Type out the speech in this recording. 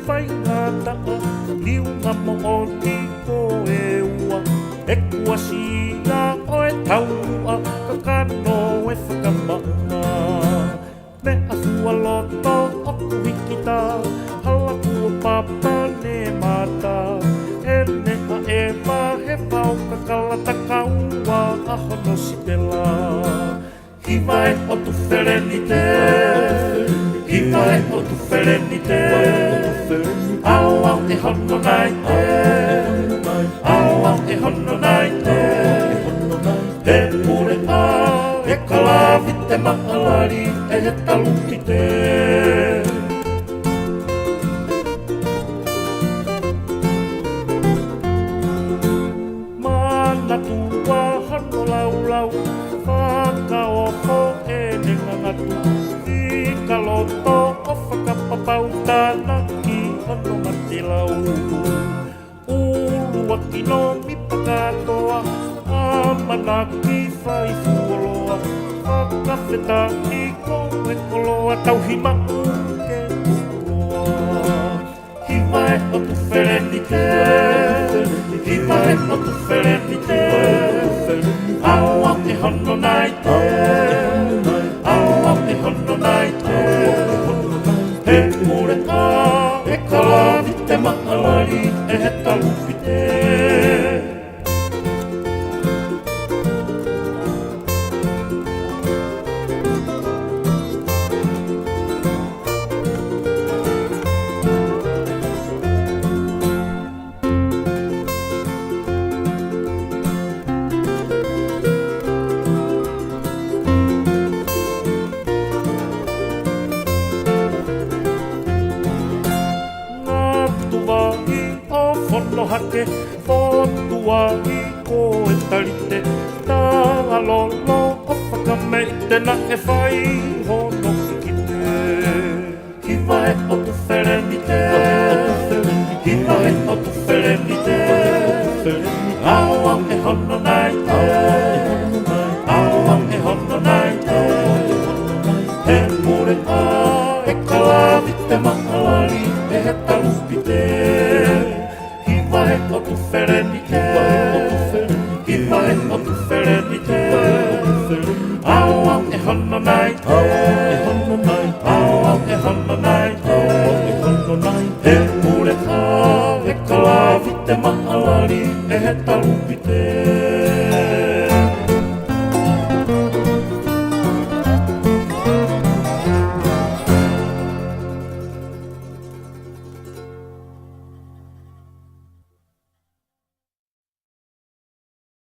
whai ngā taa, liunga mo o ni ko e ua. E kua sia o e taua, ka kano e whakamaunga. Me a fua loto o kuhikita, hala kua papa ne mata. E nea e mahe pau ka kalata kaua a hono sipela. Hiva e o tu wherenite, hiva e o tu wherenite. Au au e hono nai te, au au e hono nai te. He pure a, e kalavi te maalari, e he taluki te. Mana tua hono lau lau, whaka oho e nenga ngatu. Ika loto o whakapapau tāna ki hono mati lau. Ulu aki no mi pakatoa, amana ki whai fuoloa. Whakawheta i koe koloa, tauhima uke uloa. Hiva e o tu wherenite, hiva e o tu wherenite. Au au e hono nai te, au au e hono nai te. He pure a, e kalavi te maalari, e he taluki te. Whono hake, whotua i ko e tarite. Tā alolo o whakameite na e whai hono ki te. Hiva e o tu wherenite, hiva e o tu wherenite. Au au e hono nai te, au au e hono nai te. He pure a, e kalavi te maalari, e he taluki te. Hiva e o tu wherenite, hiva e o tu wherenite. Au au e hono nai te, au au e hono nai te. He pure a, e kalavi te maalari, e he taluki te.